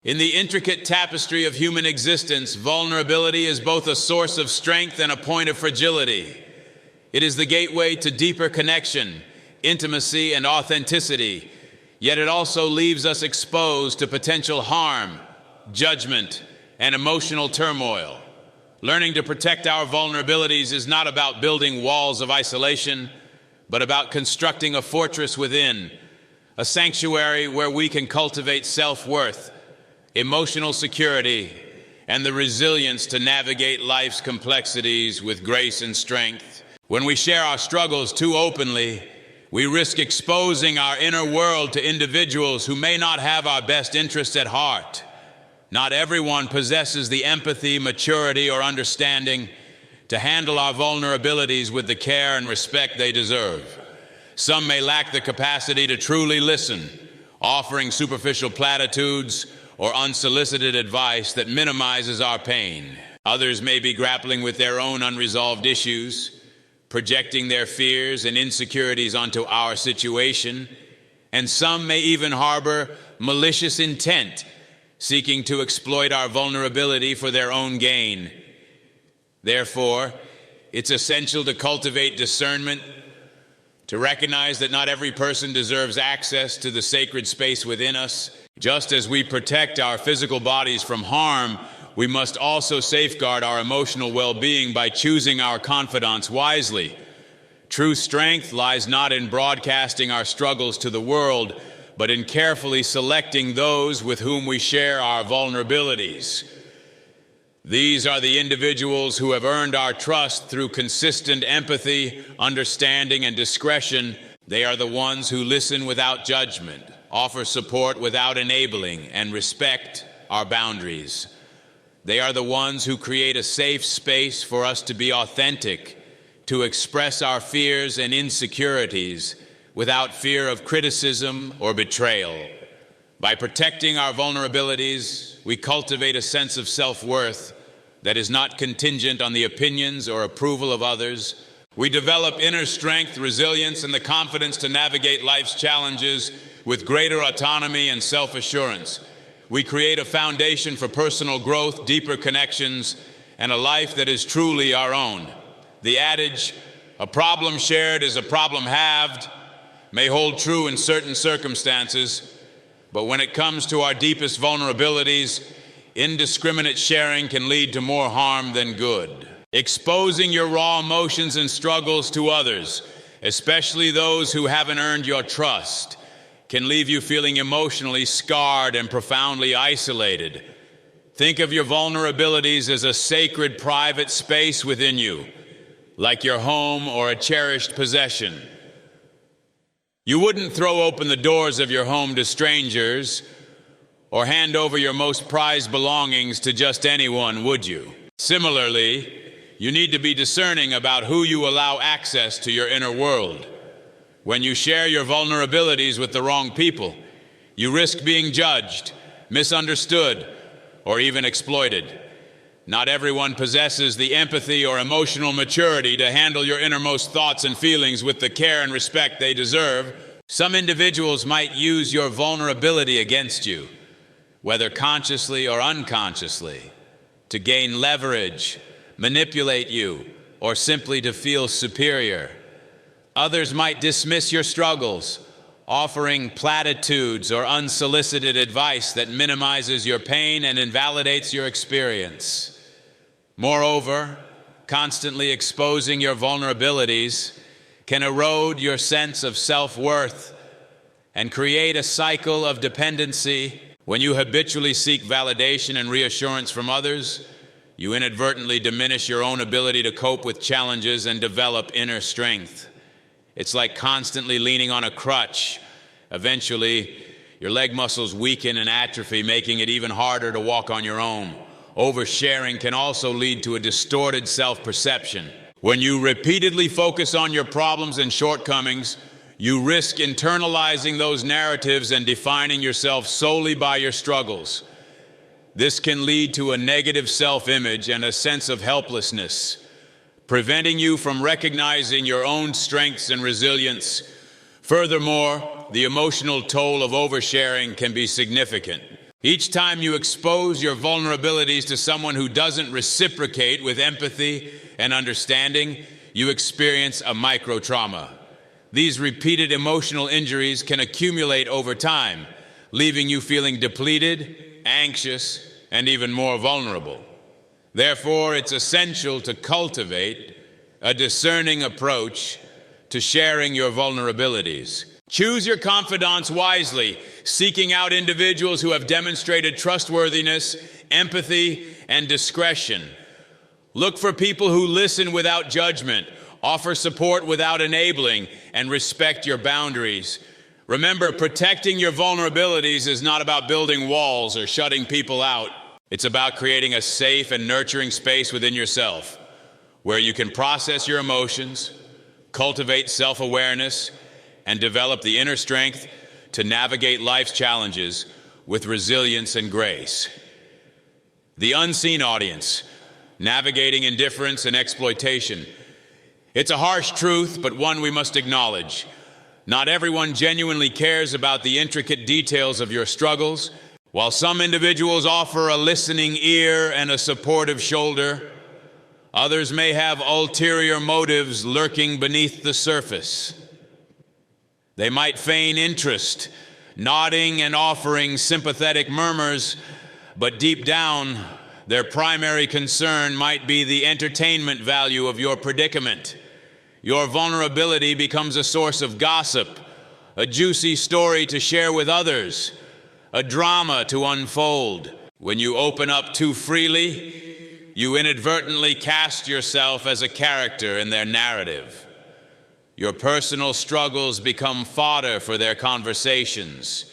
In the intricate tapestry of human existence, vulnerability is both a source of strength and a point of fragility. It is the gateway to deeper connection, intimacy, and authenticity, yet it also leaves us exposed to potential harm, judgment, and emotional turmoil. Learning to protect our vulnerabilities is not about building walls of isolation, but about constructing a fortress within, a sanctuary where we can cultivate self-worth, emotional security, and the resilience to navigate life's complexities with grace and strength. When we share our struggles too openly, we risk exposing our inner world to individuals who may not have our best interests at heart. Not everyone possesses the empathy, maturity, or understanding to handle our vulnerabilities with the care and respect they deserve. Some may lack the capacity to truly listen, offering superficial platitudes or unsolicited advice that minimizes our pain. Others may be grappling with their own unresolved issues, projecting their fears and insecurities onto our situation, and some may even harbor malicious intent, seeking to exploit our vulnerability for their own gain. Therefore, it's essential to cultivate discernment, to recognize that not every person deserves access to the sacred space within us. Just as we protect our physical bodies from harm, we must also safeguard our emotional well-being by choosing our confidants wisely. True strength lies not in broadcasting our struggles to the world, but in carefully selecting those with whom we share our vulnerabilities. These are the individuals who have earned our trust through consistent empathy, understanding, and discretion. They are the ones who listen without judgment, offer support without enabling, and respect our boundaries. They are the ones who create a safe space for us to be authentic, to express our fears and insecurities without fear of criticism or betrayal. By protecting our vulnerabilities, we cultivate a sense of self-worth that is not contingent on the opinions or approval of others. We develop inner strength, resilience, and the confidence to navigate life's challenges with greater autonomy and self-assurance. We create a foundation for personal growth, deeper connections, and a life that is truly our own. The adage, "A problem shared is a problem halved," may hold true in certain circumstances, but when it comes to our deepest vulnerabilities, indiscriminate sharing can lead to more harm than good. Exposing your raw emotions and struggles to others, especially those who haven't earned your trust, can leave you feeling emotionally scarred and profoundly isolated. Think of your vulnerabilities as a sacred private space within you, like your home or a cherished possession. You wouldn't throw open the doors of your home to strangers or hand over your most prized belongings to just anyone, would you? Similarly, you need to be discerning about who you allow access to your inner world. When you share your vulnerabilities with the wrong people, you risk being judged, misunderstood, or even exploited. Not everyone possesses the empathy or emotional maturity to handle your innermost thoughts and feelings with the care and respect they deserve. Some individuals might use your vulnerability against you, whether consciously or unconsciously, to gain leverage, manipulate you, or simply to feel superior. Others might dismiss your struggles, offering platitudes or unsolicited advice that minimizes your pain and invalidates your experience. Moreover, constantly exposing your vulnerabilities can erode your sense of self-worth and create a cycle of dependency. When you habitually seek validation and reassurance from others, you inadvertently diminish your own ability to cope with challenges and develop inner strength. It's like constantly leaning on a crutch. Eventually, your leg muscles weaken and atrophy, making it even harder to walk on your own. Oversharing can also lead to a distorted self-perception. When you repeatedly focus on your problems and shortcomings, you risk internalizing those narratives and defining yourself solely by your struggles. This can lead to a negative self-image and a sense of helplessness, preventing you from recognizing your own strengths and resilience. Furthermore, the emotional toll of oversharing can be significant. Each time you expose your vulnerabilities to someone who doesn't reciprocate with empathy and understanding, you experience a micro-trauma. These repeated emotional injuries can accumulate over time, leaving you feeling depleted, anxious, and even more vulnerable. Therefore, it's essential to cultivate a discerning approach to sharing your vulnerabilities. Choose your confidants wisely, seeking out individuals who have demonstrated trustworthiness, empathy, and discretion. Look for people who listen without judgment, offer support without enabling, and respect your boundaries. Remember, protecting your vulnerabilities is not about building walls or shutting people out. It's about creating a safe and nurturing space within yourself, where you can process your emotions, cultivate self-awareness, and develop the inner strength to navigate life's challenges with resilience and grace. The unseen audience, navigating indifference and exploitation. It's a harsh truth, but one we must acknowledge. Not everyone genuinely cares about the intricate details of your struggles. While some individuals offer a listening ear and a supportive shoulder, others may have ulterior motives lurking beneath the surface. They might feign interest, nodding and offering sympathetic murmurs, but deep down, their primary concern might be the entertainment value of your predicament. Your vulnerability becomes a source of gossip, a juicy story to share with others, a drama to unfold. When you open up too freely, you inadvertently cast yourself as a character in their narrative. Your personal struggles become fodder for their conversations,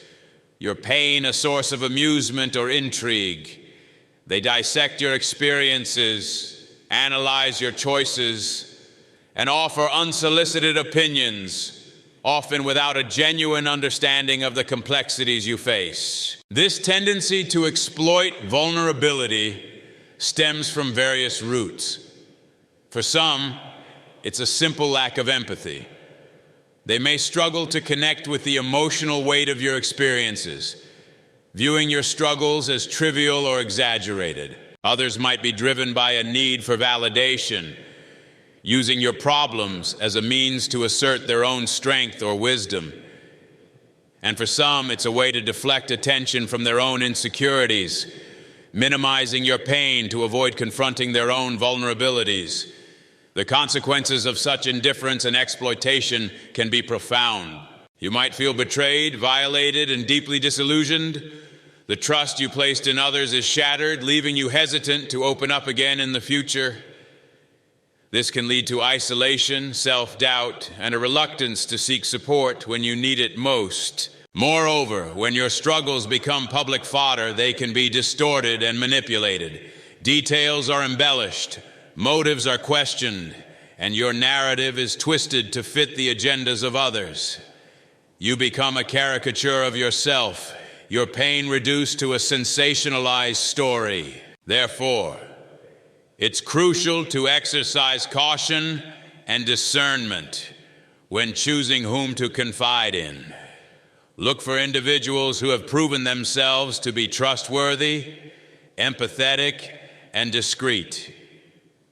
your pain a source of amusement or intrigue. They dissect your experiences, analyze your choices, and offer unsolicited opinions, often without a genuine understanding of the complexities you face. This tendency to exploit vulnerability stems from various roots. For some, it's a simple lack of empathy. They may struggle to connect with the emotional weight of your experiences, viewing your struggles as trivial or exaggerated. Others might be driven by a need for validation, using your problems as a means to assert their own strength or wisdom. And for some, it's a way to deflect attention from their own insecurities, minimizing your pain to avoid confronting their own vulnerabilities. The consequences of such indifference and exploitation can be profound. You might feel betrayed, violated, and deeply disillusioned. The trust you placed in others is shattered, leaving you hesitant to open up again in the future. This can lead to isolation, self-doubt, and a reluctance to seek support when you need it most. Moreover, when your struggles become public fodder, they can be distorted and manipulated. Details are embellished, motives are questioned, and your narrative is twisted to fit the agendas of others. You become a caricature of yourself, your pain reduced to a sensationalized story. Therefore, it's crucial to exercise caution and discernment when choosing whom to confide in. Look for individuals who have proven themselves to be trustworthy, empathetic, and discreet.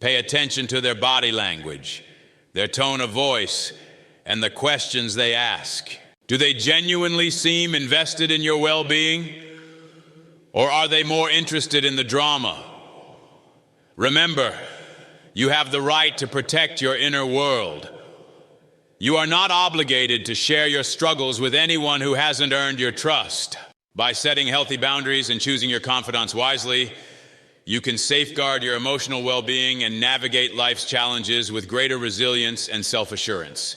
Pay attention to their body language, their tone of voice, and the questions they ask. Do they genuinely seem invested in your well-being, or are they more interested in the drama? Remember, you have the right to protect your inner world. You are not obligated to share your struggles with anyone who hasn't earned your trust. By setting healthy boundaries and choosing your confidants wisely, you can safeguard your emotional well-being and navigate life's challenges with greater resilience and self-assurance.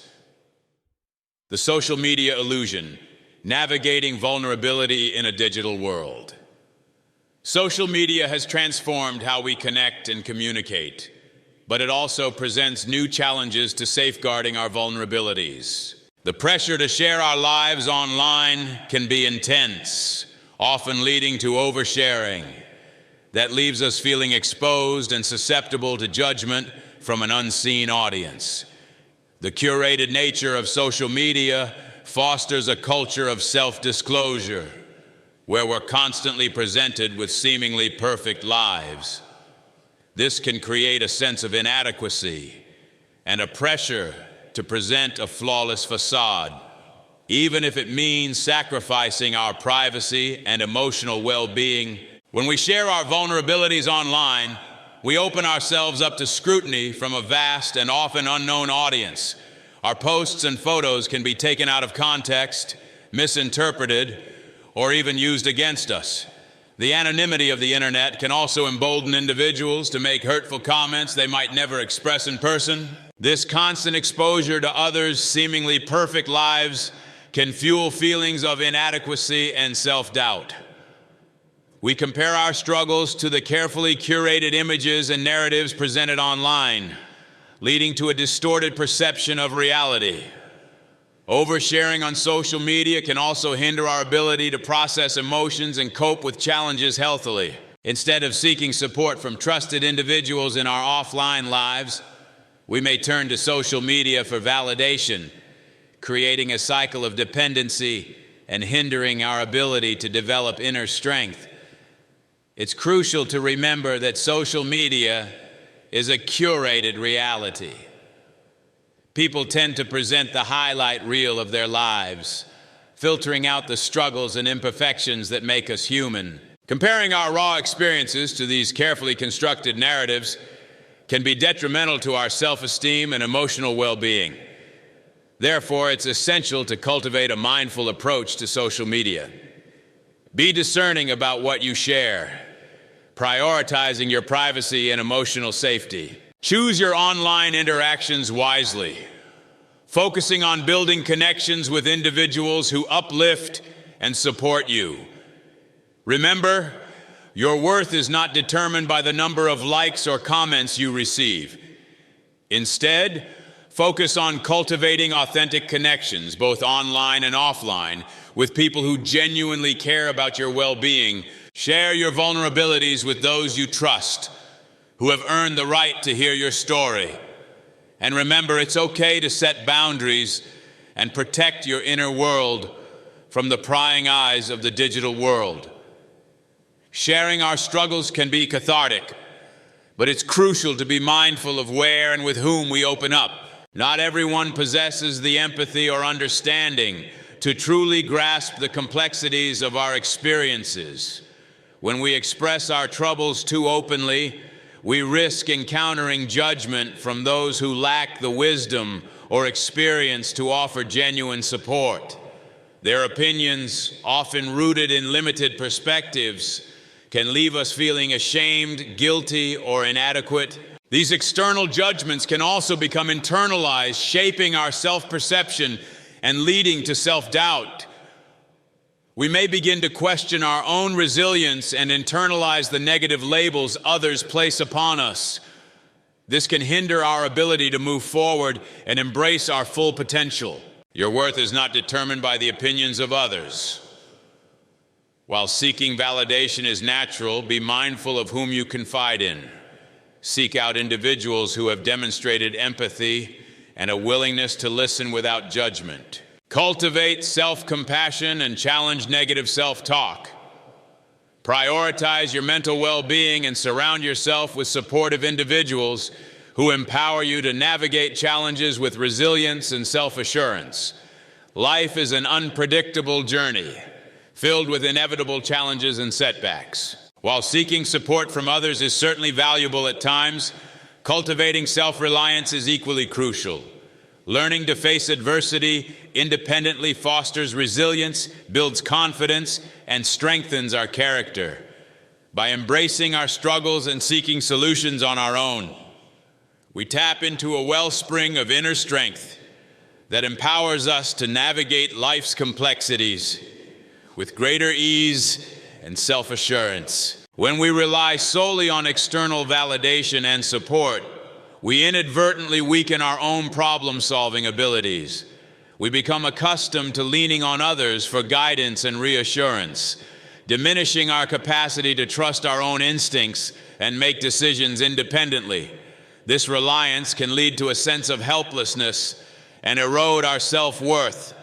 The social media illusion, navigating vulnerability in a digital world. Social media has transformed how we connect and communicate, but it also presents new challenges to safeguarding our vulnerabilities. The pressure to share our lives online can be intense, often leading to oversharing. That leaves us feeling exposed and susceptible to judgment from an unseen audience. The curated nature of social media fosters a culture of self-disclosure, where we're constantly presented with seemingly perfect lives. This can create a sense of inadequacy and a pressure to present a flawless facade, even if it means sacrificing our privacy and emotional well-being. When we share our vulnerabilities online, we open ourselves up to scrutiny from a vast and often unknown audience. Our posts and photos can be taken out of context, misinterpreted, or even used against us. The anonymity of the internet can also embolden individuals to make hurtful comments they might never express in person. This constant exposure to others' seemingly perfect lives can fuel feelings of inadequacy and self-doubt. We compare our struggles to the carefully curated images and narratives presented online, leading to a distorted perception of reality. Oversharing on social media can also hinder our ability to process emotions and cope with challenges healthily. Instead of seeking support from trusted individuals in our offline lives, we may turn to social media for validation, creating a cycle of dependency and hindering our ability to develop inner strength. It's crucial to remember that social media is a curated reality. People tend to present the highlight reel of their lives, filtering out the struggles and imperfections that make us human. Comparing our raw experiences to these carefully constructed narratives can be detrimental to our self-esteem and emotional well-being. Therefore, it's essential to cultivate a mindful approach to social media. Be discerning about what you share, prioritizing your privacy and emotional safety. Choose your online interactions wisely, focusing on building connections with individuals who uplift and support you. Remember, your worth is not determined by the number of likes or comments you receive. Instead, focus on cultivating authentic connections, both online and offline, with people who genuinely care about your well-being. Share your vulnerabilities with those you trust, who have earned the right to hear your story. And remember, it's okay to set boundaries and protect your inner world from the prying eyes of the digital world. Sharing our struggles can be cathartic, but it's crucial to be mindful of where and with whom we open up. Not everyone possesses the empathy or understanding to truly grasp the complexities of our experiences. When we express our troubles too openly, we risk encountering judgment from those who lack the wisdom or experience to offer genuine support. Their opinions, often rooted in limited perspectives, can leave us feeling ashamed, guilty, or inadequate. These external judgments can also become internalized, shaping our self-perception and leading to self-doubt. We may begin to question our own resilience and internalize the negative labels others place upon us. This can hinder our ability to move forward and embrace our full potential. Your worth is not determined by the opinions of others. While seeking validation is natural, be mindful of whom you confide in. Seek out individuals who have demonstrated empathy and a willingness to listen without judgment. Cultivate self-compassion and challenge negative self-talk. Prioritize your mental well-being and surround yourself with supportive individuals who empower you to navigate challenges with resilience and self-assurance. Life is an unpredictable journey, filled with inevitable challenges and setbacks. While seeking support from others is certainly valuable at times, cultivating self-reliance is equally crucial. Learning to face adversity independently fosters resilience, builds confidence, and strengthens our character. By embracing our struggles and seeking solutions on our own, we tap into a wellspring of inner strength that empowers us to navigate life's complexities with greater ease and self-assurance. When we rely solely on external validation and support, we inadvertently weaken our own problem-solving abilities. We become accustomed to leaning on others for guidance and reassurance, diminishing our capacity to trust our own instincts and make decisions independently. This reliance can lead to a sense of helplessness and erode our self-worth,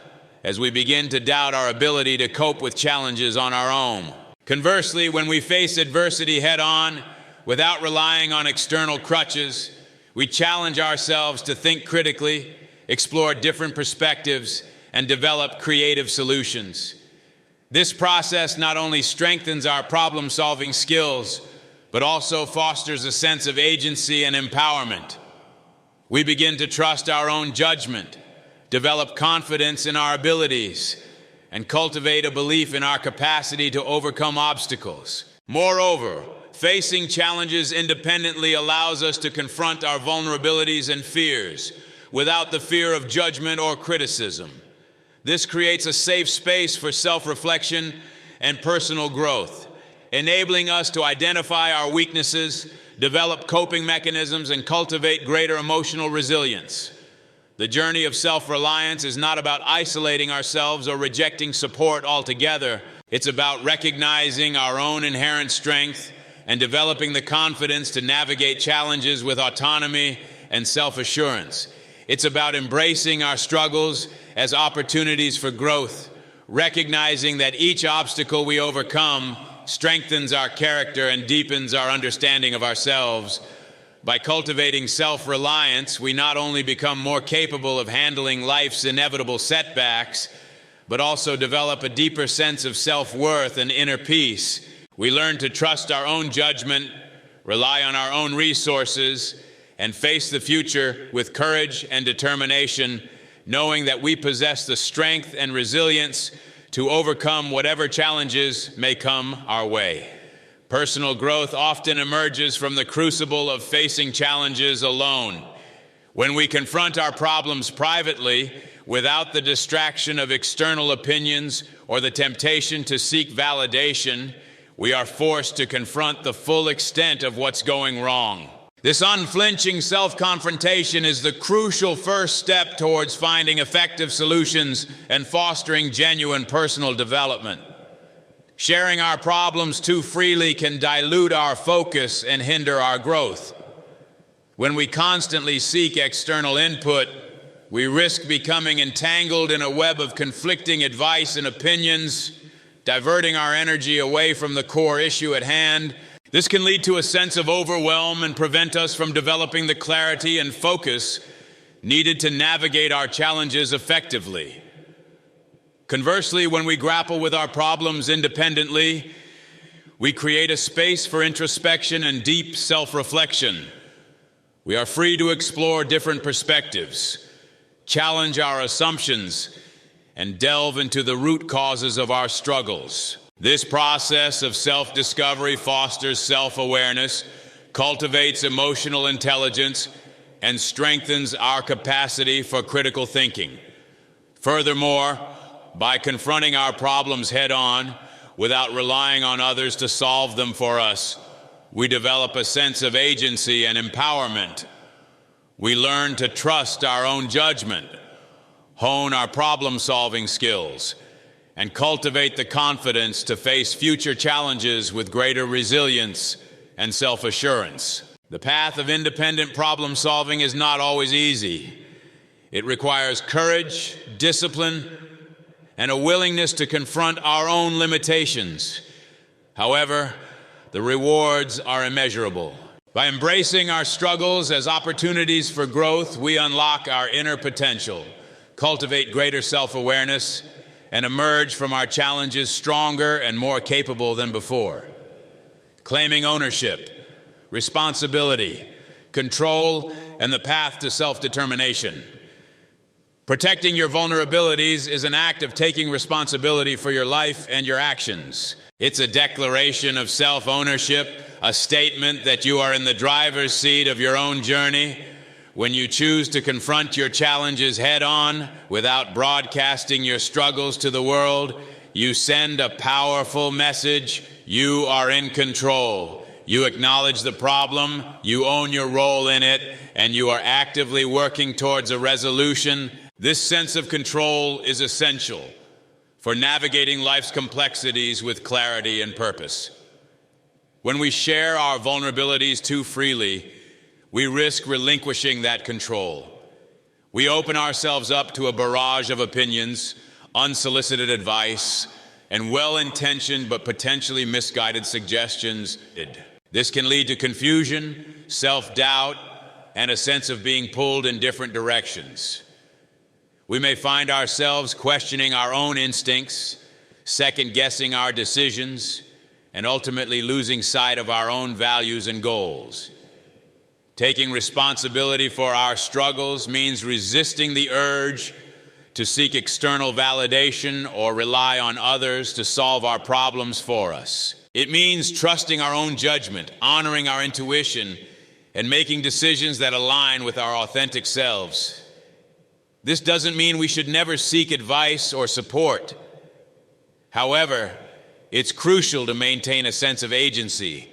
as we begin to doubt our ability to cope with challenges on our own. Conversely, when we face adversity head-on, without relying on external crutches, we challenge ourselves to think critically, explore different perspectives, and develop creative solutions. This process not only strengthens our problem-solving skills, but also fosters a sense of agency and empowerment. We begin to trust our own judgment, develop confidence in our abilities, and cultivate a belief in our capacity to overcome obstacles. Moreover, facing challenges independently allows us to confront our vulnerabilities and fears without the fear of judgment or criticism. This creates a safe space for self-reflection and personal growth, enabling us to identify our weaknesses, develop coping mechanisms, and cultivate greater emotional resilience. The journey of self-reliance is not about isolating ourselves or rejecting support altogether. It's about recognizing our own inherent strength and developing the confidence to navigate challenges with autonomy and self-assurance. It's about embracing our struggles as opportunities for growth, recognizing that each obstacle we overcome strengthens our character and deepens our understanding of ourselves. By cultivating self-reliance, we not only become more capable of handling life's inevitable setbacks, but also develop a deeper sense of self-worth and inner peace. We learn to trust our own judgment, rely on our own resources, and face the future with courage and determination, knowing that we possess the strength and resilience to overcome whatever challenges may come our way. Personal growth often emerges from the crucible of facing challenges alone. When we confront our problems privately, without the distraction of external opinions or the temptation to seek validation, we are forced to confront the full extent of what's going wrong. This unflinching self-confrontation is the crucial first step towards finding effective solutions and fostering genuine personal development. Sharing our problems too freely can dilute our focus and hinder our growth. When we constantly seek external input, we risk becoming entangled in a web of conflicting advice and opinions, diverting our energy away from the core issue at hand. This can lead to a sense of overwhelm and prevent us from developing the clarity and focus needed to navigate our challenges effectively. Conversely, when we grapple with our problems independently, we create a space for introspection and deep self-reflection. We are free to explore different perspectives, challenge our assumptions, and delve into the root causes of our struggles. This process of self-discovery fosters self-awareness, cultivates emotional intelligence, and strengthens our capacity for critical thinking. Furthermore, by confronting our problems head-on, without relying on others to solve them for us, we develop a sense of agency and empowerment. We learn to trust our own judgment, hone our problem-solving skills, and cultivate the confidence to face future challenges with greater resilience and self-assurance. The path of independent problem-solving is not always easy. It requires courage, discipline, and a willingness to confront our own limitations. However, the rewards are immeasurable. By embracing our struggles as opportunities for growth, we unlock our inner potential, cultivate greater self-awareness, and emerge from our challenges stronger and more capable than before. Claiming ownership, responsibility, control, and the path to self-determination. Protecting your vulnerabilities is an act of taking responsibility for your life and your actions. It's a declaration of self-ownership, a statement that you are in the driver's seat of your own journey. When you choose to confront your challenges head-on without broadcasting your struggles to the world, you send a powerful message. You are in control. You acknowledge the problem, you own your role in it, and you are actively working towards a resolution. This sense of control is essential for navigating life's complexities with clarity and purpose. When we share our vulnerabilities too freely, we risk relinquishing that control. We open ourselves up to a barrage of opinions, unsolicited advice, and well-intentioned but potentially misguided suggestions. This can lead to confusion, self-doubt, and a sense of being pulled in different directions. We may find ourselves questioning our own instincts, second-guessing our decisions, and ultimately losing sight of our own values and goals. Taking responsibility for our struggles means resisting the urge to seek external validation or rely on others to solve our problems for us. It means trusting our own judgment, honoring our intuition, and making decisions that align with our authentic selves. This doesn't mean we should never seek advice or support. However, it's crucial to maintain a sense of agency,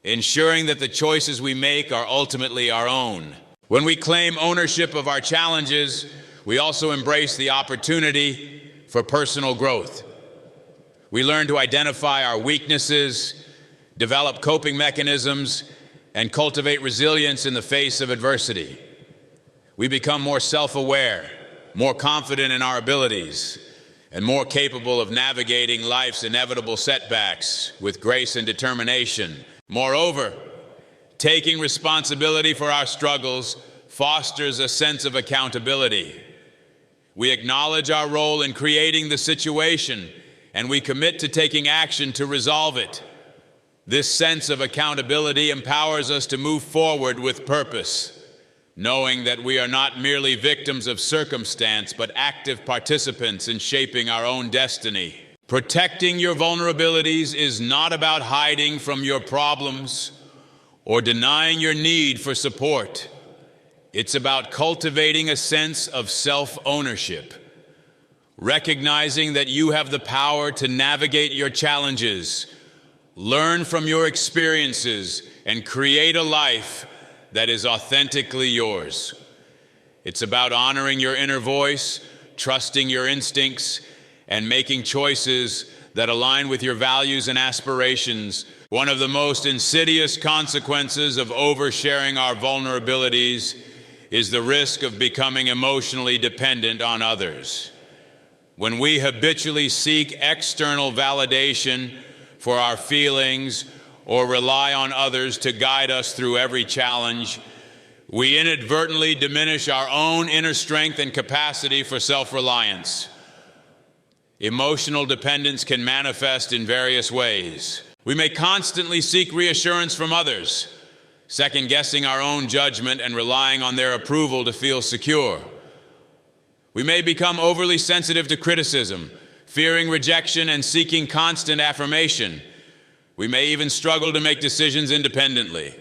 ensuring that the choices we make are ultimately our own. When we claim ownership of our challenges, we also embrace the opportunity for personal growth. We learn to identify our weaknesses, develop coping mechanisms, and cultivate resilience in the face of adversity. We become more self-aware, more confident in our abilities, and more capable of navigating life's inevitable setbacks with grace and determination. Moreover, taking responsibility for our struggles fosters a sense of accountability. We acknowledge our role in creating the situation, and we commit to taking action to resolve it. This sense of accountability empowers us to move forward with purpose, knowing that we are not merely victims of circumstance, but active participants in shaping our own destiny. Protecting your vulnerabilities is not about hiding from your problems or denying your need for support. It's about cultivating a sense of self-ownership, recognizing that you have the power to navigate your challenges, learn from your experiences, and create a life that is authentically yours. It's about honoring your inner voice, trusting your instincts, and making choices that align with your values and aspirations. One of the most insidious consequences of oversharing our vulnerabilities is the risk of becoming emotionally dependent on others. When we habitually seek external validation for our feelings or rely on others to guide us through every challenge, we inadvertently diminish our own inner strength and capacity for self-reliance. Emotional dependence can manifest in various ways. We may constantly seek reassurance from others, second-guessing our own judgment and relying on their approval to feel secure. We may become overly sensitive to criticism, fearing rejection and seeking constant affirmation. We may even struggle to make decisions independently,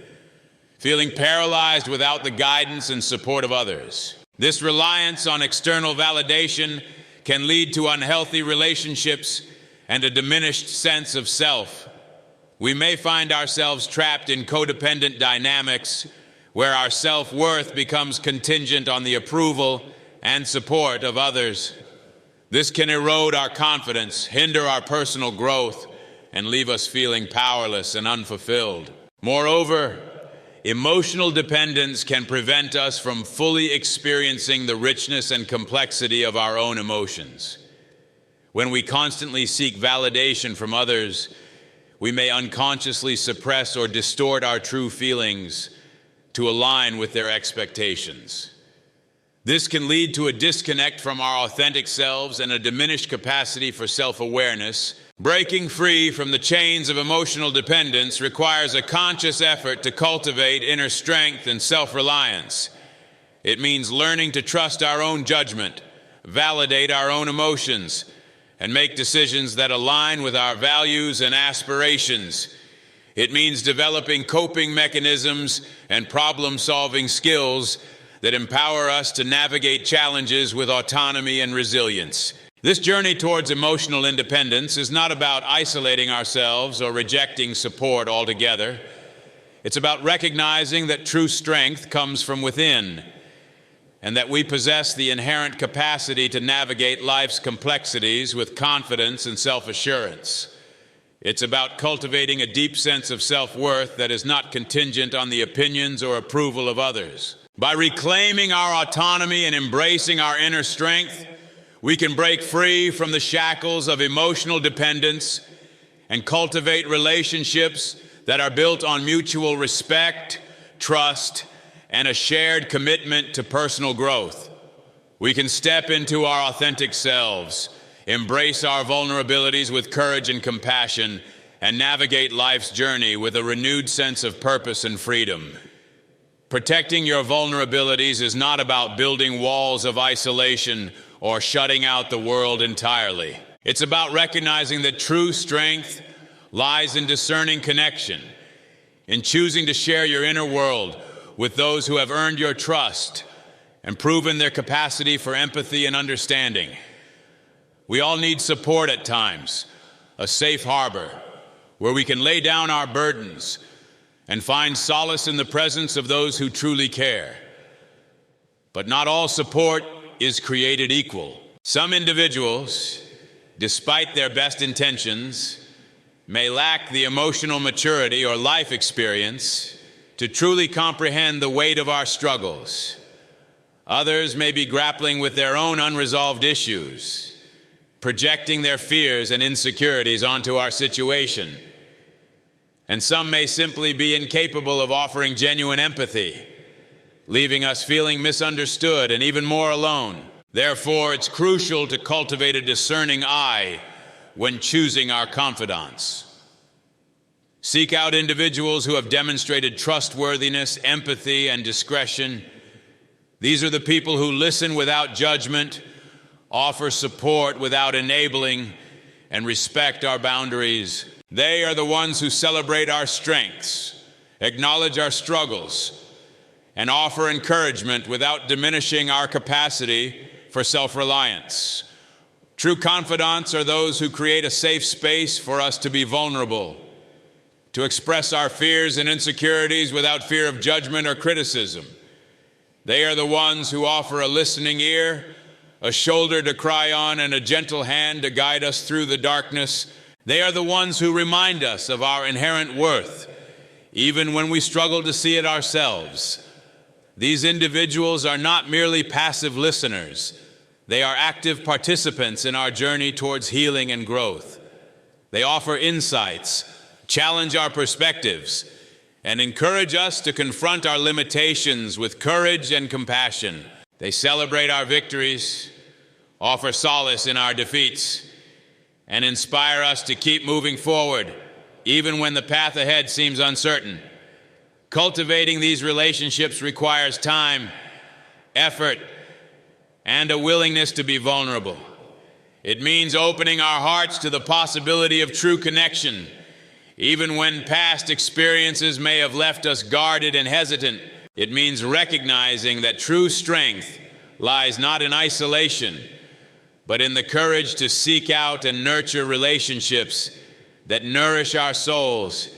feeling paralyzed without the guidance and support of others. This reliance on external validation can lead to unhealthy relationships and a diminished sense of self. We may find ourselves trapped in codependent dynamics where our self-worth becomes contingent on the approval and support of others. This can erode our confidence, hinder our personal growth, and leave us feeling powerless and unfulfilled. Moreover, emotional dependence can prevent us from fully experiencing the richness and complexity of our own emotions. When we constantly seek validation from others, we may unconsciously suppress or distort our true feelings to align with their expectations. This can lead to a disconnect from our authentic selves and a diminished capacity for self-awareness. Breaking free from the chains of emotional dependence requires a conscious effort to cultivate inner strength and self-reliance. It means learning to trust our own judgment, validate our own emotions, and make decisions that align with our values and aspirations. It means developing coping mechanisms and problem-solving skills that empower us to navigate challenges with autonomy and resilience. This journey towards emotional independence is not about isolating ourselves or rejecting support altogether. It's about recognizing that true strength comes from within, and that we possess the inherent capacity to navigate life's complexities with confidence and self-assurance. It's about cultivating a deep sense of self-worth that is not contingent on the opinions or approval of others. By reclaiming our autonomy and embracing our inner strength, we can break free from the shackles of emotional dependence and cultivate relationships that are built on mutual respect, trust, and a shared commitment to personal growth. We can step into our authentic selves, embrace our vulnerabilities with courage and compassion, and navigate life's journey with a renewed sense of purpose and freedom. Protecting your vulnerabilities is not about building walls of isolation or shutting out the world entirely. It's about recognizing that true strength lies in discerning connection, in choosing to share your inner world with those who have earned your trust and proven their capacity for empathy and understanding. We all need support at times, a safe harbor where we can lay down our burdens and find solace in the presence of those who truly care. But not all support is created equal. Some individuals, despite their best intentions, may lack the emotional maturity or life experience to truly comprehend the weight of our struggles. Others may be grappling with their own unresolved issues, projecting their fears and insecurities onto our situation. And some may simply be incapable of offering genuine empathy, leaving us feeling misunderstood and even more alone. Therefore, it's crucial to cultivate a discerning eye when choosing our confidants. Seek out individuals who have demonstrated trustworthiness, empathy, and discretion. These are the people who listen without judgment, offer support without enabling, and respect our boundaries. They are the ones who celebrate our strengths, acknowledge our struggles, and offer encouragement without diminishing our capacity for self-reliance. True confidants are those who create a safe space for us to be vulnerable, to express our fears and insecurities without fear of judgment or criticism. They are the ones who offer a listening ear, a shoulder to cry on, and a gentle hand to guide us through the darkness. They are the ones who remind us of our inherent worth, even when we struggle to see it ourselves. These individuals are not merely passive listeners. They are active participants in our journey towards healing and growth. They offer insights, challenge our perspectives, and encourage us to confront our limitations with courage and compassion. They celebrate our victories, offer solace in our defeats, and inspire us to keep moving forward, even when the path ahead seems uncertain. Cultivating these relationships requires time, effort, and a willingness to be vulnerable. It means opening our hearts to the possibility of true connection, even when past experiences may have left us guarded and hesitant. It means recognizing that true strength lies not in isolation, but in the courage to seek out and nurture relationships that nourish our souls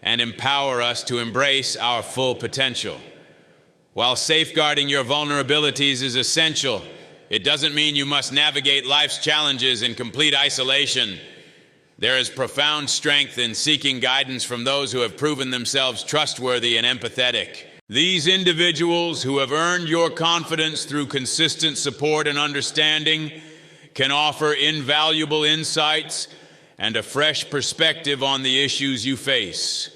and empower us to embrace our full potential. While safeguarding your vulnerabilities is essential, it doesn't mean you must navigate life's challenges in complete isolation. There is profound strength in seeking guidance from those who have proven themselves trustworthy and empathetic. These individuals who have earned your confidence through consistent support and understanding can offer invaluable insights and a fresh perspective on the issues you face.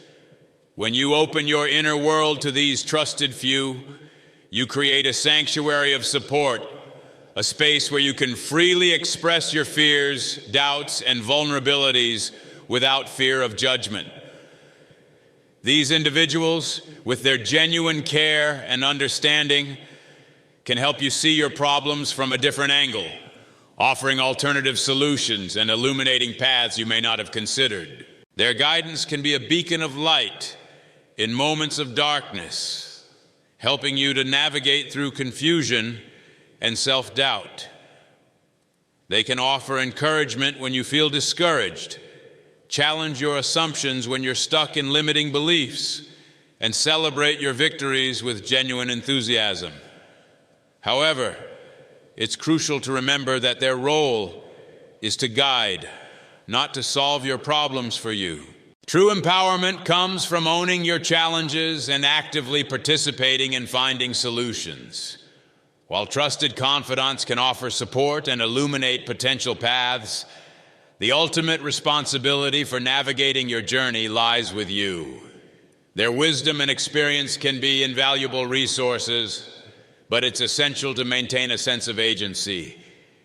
When you open your inner world to these trusted few, you create a sanctuary of support, a space where you can freely express your fears, doubts, and vulnerabilities without fear of judgment. These individuals, with their genuine care and understanding, can help you see your problems from a different angle, offering alternative solutions and illuminating paths you may not have considered. Their guidance can be a beacon of light in moments of darkness, helping you to navigate through confusion and self-doubt. They can offer encouragement when you feel discouraged, challenge your assumptions when you're stuck in limiting beliefs, and celebrate your victories with genuine enthusiasm. However, it's crucial to remember that their role is to guide, not to solve your problems for you. True empowerment comes from owning your challenges and actively participating in finding solutions. While trusted confidants can offer support and illuminate potential paths, the ultimate responsibility for navigating your journey lies with you. Their wisdom and experience can be invaluable resources, but it's essential to maintain a sense of agency,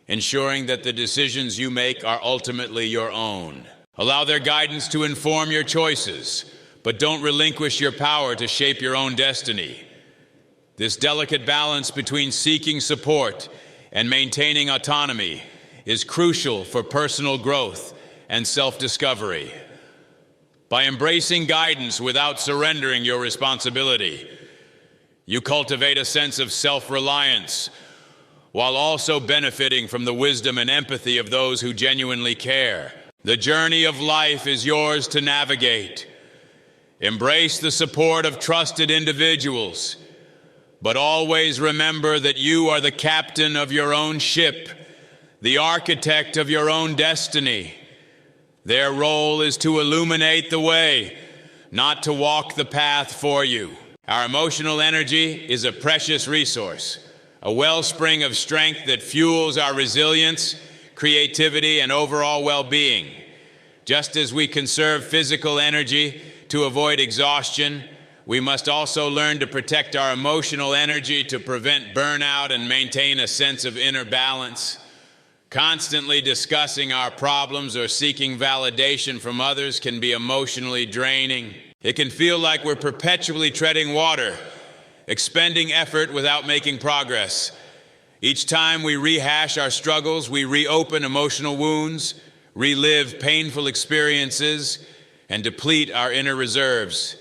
ensuring that the decisions you make are ultimately your own. Allow their guidance to inform your choices, but don't relinquish your power to shape your own destiny. This delicate balance between seeking support and maintaining autonomy is crucial for personal growth and self-discovery. By embracing guidance without surrendering your responsibility, you cultivate a sense of self-reliance while also benefiting from the wisdom and empathy of those who genuinely care. The journey of life is yours to navigate. Embrace the support of trusted individuals, but always remember that you are the captain of your own ship, the architect of your own destiny. Their role is to illuminate the way, not to walk the path for you. Our emotional energy is a precious resource, a wellspring of strength that fuels our resilience, creativity, and overall well-being. Just as we conserve physical energy to avoid exhaustion, we must also learn to protect our emotional energy to prevent burnout and maintain a sense of inner balance. Constantly discussing our problems or seeking validation from others can be emotionally draining. It can feel like we're perpetually treading water, expending effort without making progress. Each time we rehash our struggles, we reopen emotional wounds, relive painful experiences, and deplete our inner reserves.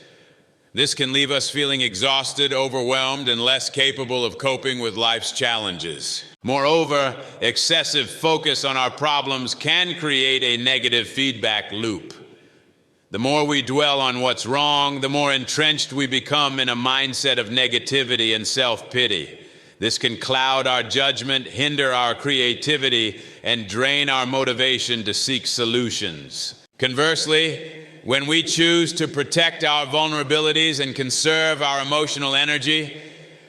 This can leave us feeling exhausted, overwhelmed, and less capable of coping with life's challenges. Moreover, excessive focus on our problems can create a negative feedback loop. The more we dwell on what's wrong, the more entrenched we become in a mindset of negativity and self-pity. This can cloud our judgment, hinder our creativity, and drain our motivation to seek solutions. Conversely, when we choose to protect our vulnerabilities and conserve our emotional energy,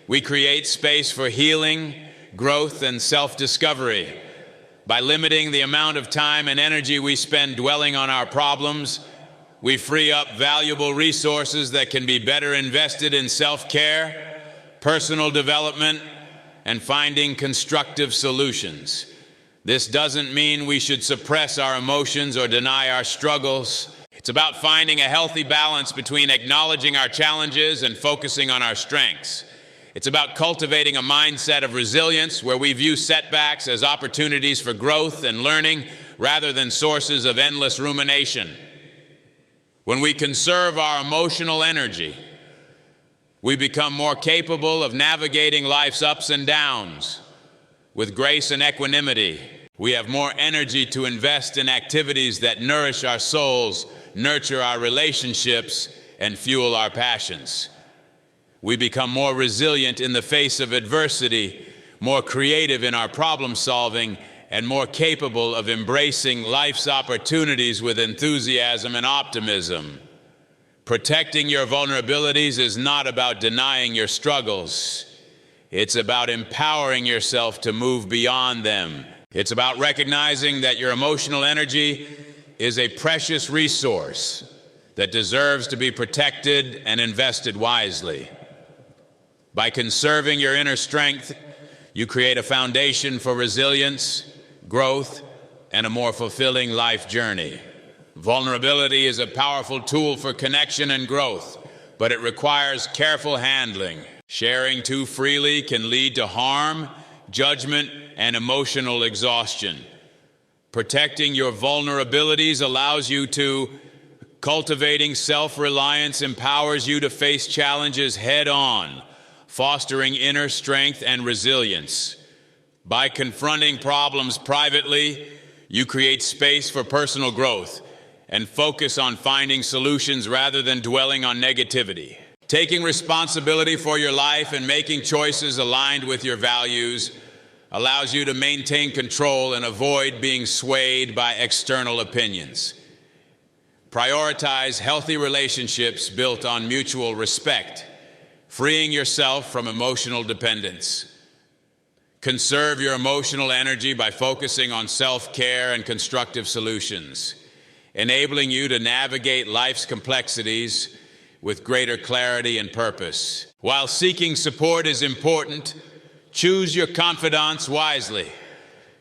we create space for healing, growth, and self-discovery. By limiting the amount of time and energy we spend dwelling on our problems, we free up valuable resources that can be better invested in self-care, personal development, and finding constructive solutions. This doesn't mean we should suppress our emotions or deny our struggles. It's about finding a healthy balance between acknowledging our challenges and focusing on our strengths. It's about cultivating a mindset of resilience where we view setbacks as opportunities for growth and learning rather than sources of endless rumination. When we conserve our emotional energy, we become more capable of navigating life's ups and downs. With grace and equanimity, we have more energy to invest in activities that nourish our souls, nurture our relationships, and fuel our passions. We become more resilient in the face of adversity, more creative in our problem solving, and more capable of embracing life's opportunities with enthusiasm and optimism. Protecting your vulnerabilities is not about denying your struggles. It's about empowering yourself to move beyond them. It's about recognizing that your emotional energy is a precious resource that deserves to be protected and invested wisely. By conserving your inner strength, you create a foundation for resilience, growth, and a more fulfilling life journey. Vulnerability is a powerful tool for connection and growth, but it requires careful handling. Sharing too freely can lead to harm, judgment, and emotional exhaustion. Protecting your vulnerabilities allows you to. Cultivating self-reliance empowers you to face challenges head-on, fostering inner strength and resilience. By confronting problems privately, you create space for personal growth and focus on finding solutions rather than dwelling on negativity. Taking responsibility for your life and making choices aligned with your values allows you to maintain control and avoid being swayed by external opinions. Prioritize healthy relationships built on mutual respect, freeing yourself from emotional dependence. Conserve your emotional energy by focusing on self-care and constructive solutions, enabling you to navigate life's complexities with greater clarity and purpose. While seeking support is important, choose your confidants wisely.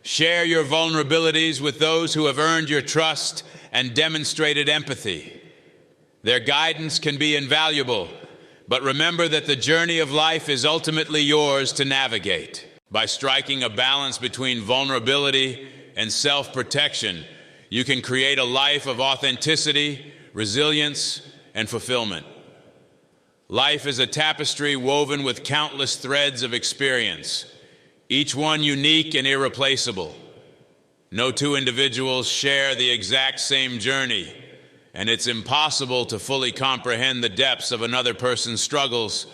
Share your vulnerabilities with those who have earned your trust and demonstrated empathy. Their guidance can be invaluable, but remember that the journey of life is ultimately yours to navigate. By striking a balance between vulnerability and self-protection, you can create a life of authenticity, resilience, and fulfillment. Life is a tapestry woven with countless threads of experience, each one unique and irreplaceable. No two individuals share the exact same journey, and it's impossible to fully comprehend the depths of another person's struggles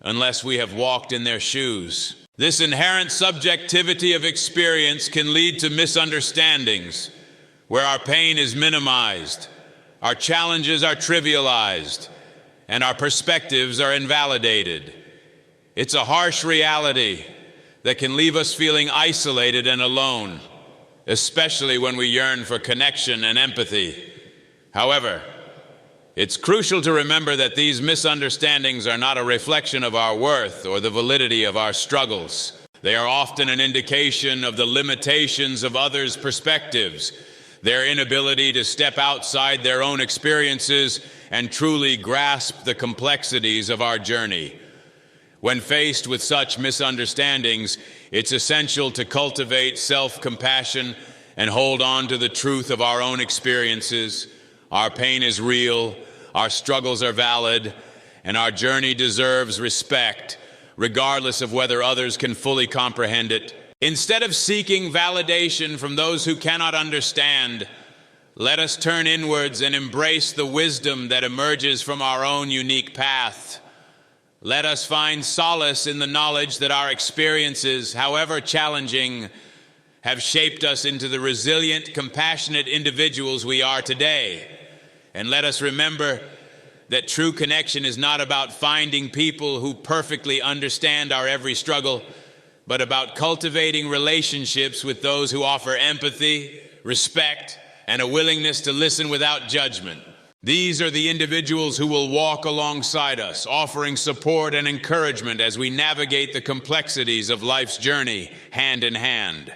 unless we have walked in their shoes. This inherent subjectivity of experience can lead to misunderstandings, where our pain is minimized, our challenges are trivialized, and our perspectives are invalidated. It's a harsh reality that can leave us feeling isolated and alone, especially when we yearn for connection and empathy. However, it's crucial to remember that these misunderstandings are not a reflection of our worth or the validity of our struggles. They are often an indication of the limitations of others' perspectives, their inability to step outside their own experiences and truly grasp the complexities of our journey. When faced with such misunderstandings, it's essential to cultivate self-compassion and hold on to the truth of our own experiences. Our pain is real, our struggles are valid, and our journey deserves respect, regardless of whether others can fully comprehend it. Instead of seeking validation from those who cannot understand, let us turn inwards and embrace the wisdom that emerges from our own unique path. Let us find solace in the knowledge that our experiences, however challenging, have shaped us into the resilient, compassionate individuals we are today. And let us remember that true connection is not about finding people who perfectly understand our every struggle, but about cultivating relationships with those who offer empathy, respect, and a willingness to listen without judgment. These are the individuals who will walk alongside us, offering support and encouragement as we navigate the complexities of life's journey hand in hand.